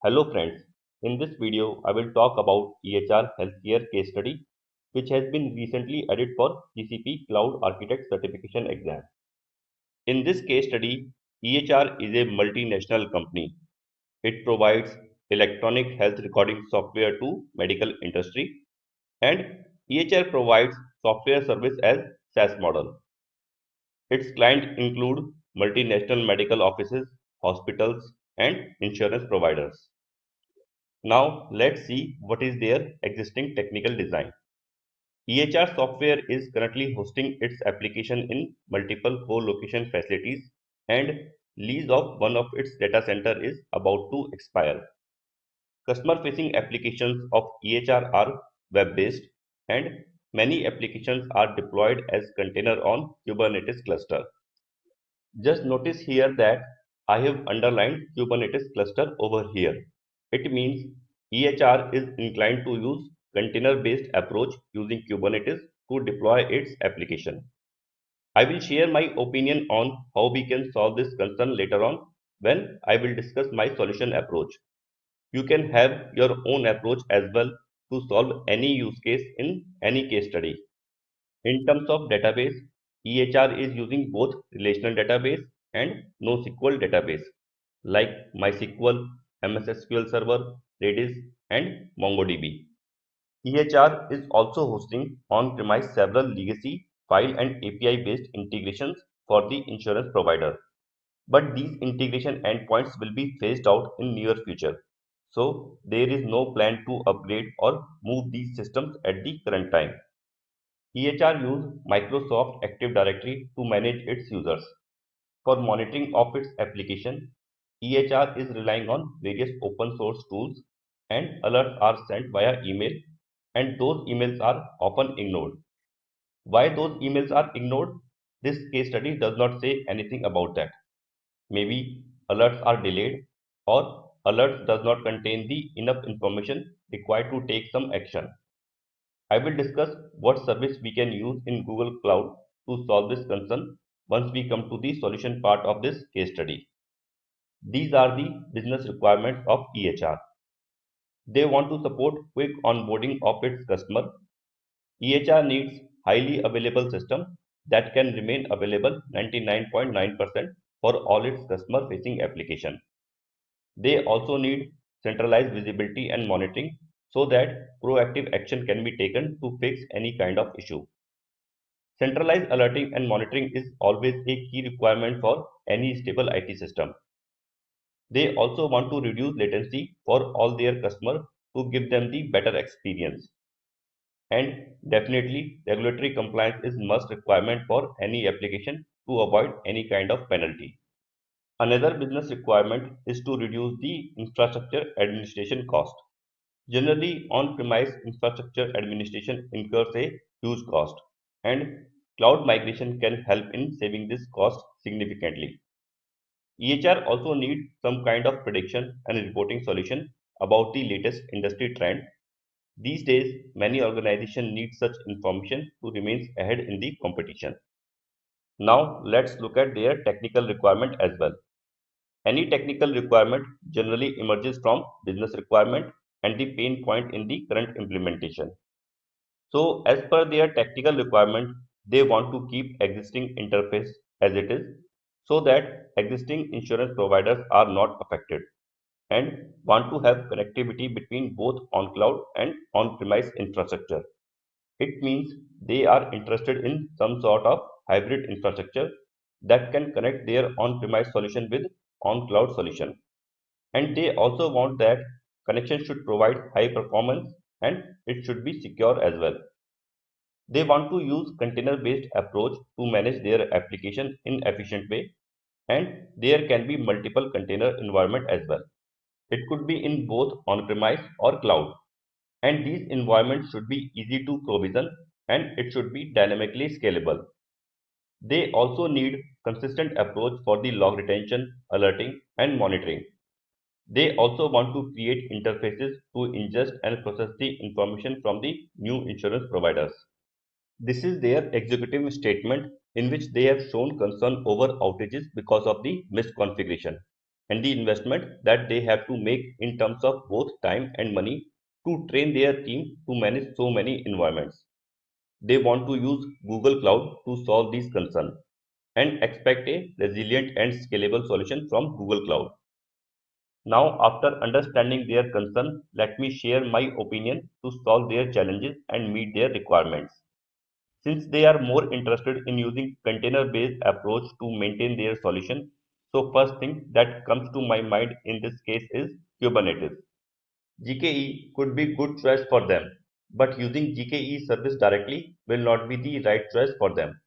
Hello friends, in this video I will talk about EHR Healthcare case study which has been recently added for GCP Cloud Architect Certification exam. In this case study, EHR is a multinational company. It provides electronic health recording software to medical industry and EHR provides software service as SaaS model. Its clients include multinational medical offices, hospitals and insurance providers. Now let's see what is their existing technical design. EHR software is currently hosting its application in multiple co-location facilities and lease of one of its data center is about to expire. Customer-facing applications of EHR are web-based and many applications are deployed as container on Kubernetes cluster. Just notice here that I have underlined Kubernetes cluster over here. It means EHR is inclined to use container-based approach using Kubernetes to deploy its application. I will share my opinion on how we can solve this concern later on when I will discuss my solution approach. You can have your own approach as well to solve any use case in any case study. In terms of database, EHR is using both relational database and NoSQL database like MySQL, MS SQL Server, Redis, and MongoDB. EHR is also hosting on-premise several legacy file and API-based integrations for the insurance provider. But these integration endpoints will be phased out in near future. So there is no plan to upgrade or move these systems at the current time. EHR uses Microsoft Active Directory to manage its users. For monitoring of its application, EHR is relying on various open source tools and alerts are sent via email and those emails are often ignored. Why those emails are ignored? This case study does not say anything about that. Maybe alerts are delayed or alerts does not contain the enough information required to take some action. I will discuss what service we can use in Google Cloud to solve this concern once we come to the solution part of this case study. These are the business requirements of EHR. They want to support quick onboarding of its customer. EHR needs highly available system that can remain available 99.9% for all its customer facing application. They also need centralized visibility and monitoring so that proactive action can be taken to fix any kind of issue. Centralized alerting and monitoring is always a key requirement for any stable IT system. They also want to reduce latency for all their customers to give them the better experience. And definitely, regulatory compliance is must requirement for any application to avoid any kind of penalty. Another business requirement is to reduce the infrastructure administration cost. Generally, on-premise infrastructure administration incurs a huge cost, and cloud migration can help in saving this cost significantly. EHR also needs some kind of prediction and reporting solution about the latest industry trend. These days, many organizations need such information to remain ahead in the competition. Now, let's look at their technical requirement as well. Any technical requirement generally emerges from business requirement and the pain point in the current implementation. So, as per their technical requirement, they want to keep existing interface as it is so that existing insurance providers are not affected and want to have connectivity between both on cloud and on premise infrastructure. It means they are interested in some sort of hybrid infrastructure that can connect their on premise solution with on cloud solution. And they also want that connection should provide high performance and it should be secure as well. They want to use container-based approach to manage their application in efficient way and there can be multiple container environment as well. It could be in both on-premise or cloud and these environments should be easy to provision and it should be dynamically scalable. They also need consistent approach for the log retention, alerting and monitoring. They also want to create interfaces to ingest and process the information from the new insurance providers. This is their executive statement in which they have shown concern over outages because of the misconfiguration. and the investment that they have to make in terms of both time and money to train their team to manage so many environments. They want to use Google Cloud to solve these concerns and expect a resilient and scalable solution from Google Cloud. Now, after understanding their concern, let me share my opinion to solve their challenges and meet their requirements. Since they are more interested in using container-based approach to maintain their solution, so first thing that comes to my mind in this case is Kubernetes. GKE could be good choice for them, but using GKE service directly will not be the right choice for them.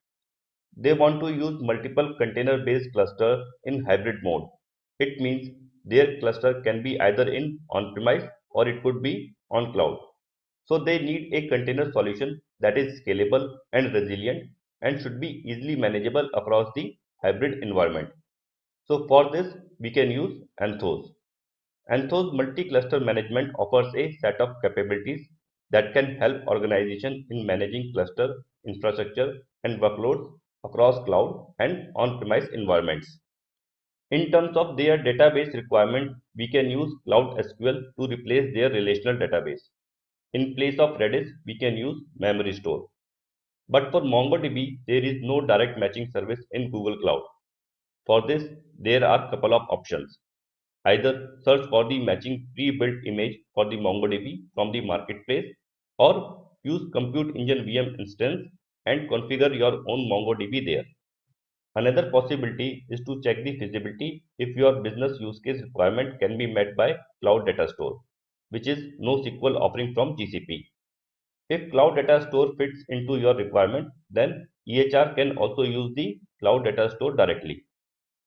They want to use multiple container-based cluster in hybrid mode. It means their cluster can be either in on-premise or it could be on cloud. So they need a container solution that is scalable and resilient and should be easily manageable across the hybrid environment. So for this, we can use Anthos. Anthos multi-cluster management offers a set of capabilities that can help organizations in managing cluster, infrastructure, and workloads across cloud and on-premise environments. In terms of their database requirement, we can use Cloud SQL to replace their relational database. In place of Redis, we can use Memory Store. But for MongoDB, there is no direct matching service in Google Cloud. For this, there are a couple of options. Either search for the matching pre-built image for the MongoDB from the marketplace or use Compute Engine VM instance and configure your own MongoDB there. Another possibility is to check the feasibility if your business use case requirement can be met by Cloud Data Store, which is NoSQL offering from GCP. If Cloud Data Store fits into your requirement, then EHR can also use the Cloud Data Store directly.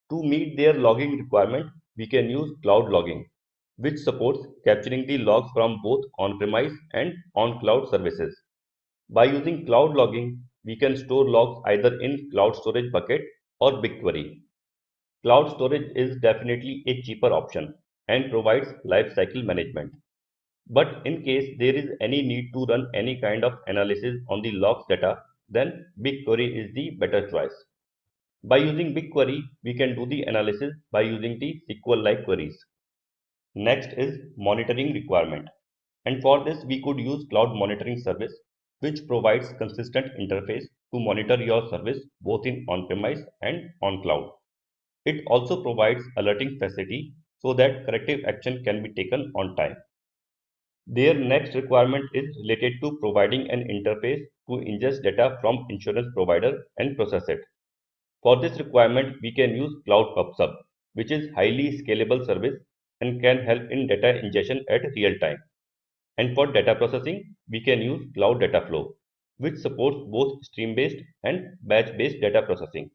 To meet their logging requirement, we can use Cloud Logging, which supports capturing the logs from both on-premise and on-cloud services. By using Cloud Logging, we can store logs either in Cloud Storage Bucket or BigQuery. Cloud storage is definitely a cheaper option and provides lifecycle management. But in case there is any need to run any kind of analysis on the logs data, then BigQuery is the better choice. By using BigQuery, we can do the analysis by using the SQL-like queries. Next is monitoring requirement. And for this, we could use Cloud Monitoring Service, which provides consistent interface to monitor your service both in on-premise and on cloud. It also provides alerting facility so that corrective action can be taken on time. Their next requirement is related to providing an interface to ingest data from insurance provider and process it. For this requirement, we can use Cloud PubSub, which is highly scalable service and can help in data ingestion at real time. And for data processing, we can use Cloud Dataflow, which supports both stream-based and batch-based data processing.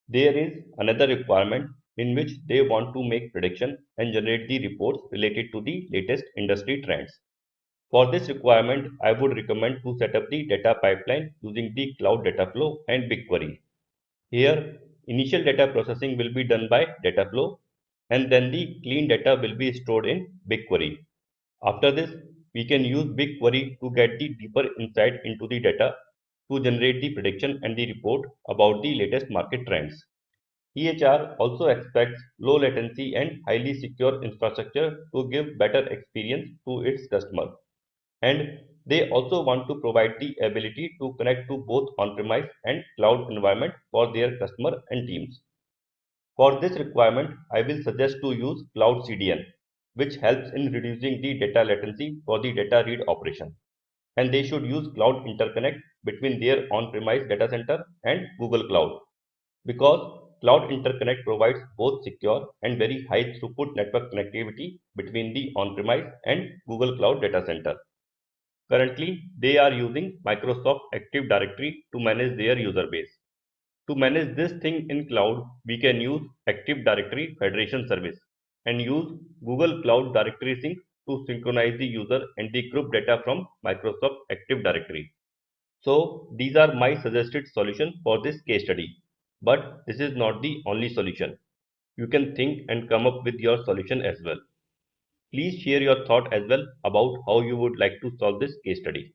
There is another requirement in which they want to make prediction and generate the reports related to the latest industry trends. For this requirement, I would recommend to set up the data pipeline using the Cloud Dataflow and BigQuery. Here, initial data processing will be done by Dataflow and then the clean data will be stored in BigQuery. After this, we can use BigQuery to get the deeper insight into the data to generate the prediction and the report about the latest market trends. EHR also expects low latency and highly secure infrastructure to give better experience to its customer. And they also want to provide the ability to connect to both on-premise and cloud environment for their customer and teams. For this requirement, I will suggest to use Cloud CDN, which helps in reducing the data latency for the data read operation. And they should use Cloud Interconnect between their on-premise data center and Google Cloud, because Cloud Interconnect provides both secure and very high throughput network connectivity between the on-premise and Google Cloud data center. Currently, they are using Microsoft Active Directory to manage their user base. To manage this thing in cloud, we can use Active Directory Federation Service and use Google Cloud Directory Sync to synchronize the user and the group data from Microsoft Active Directory. So these are my suggested solution for this case study. But this is not the only solution. You can think and come up with your solution as well. Please share your thought as well about how you would like to solve this case study.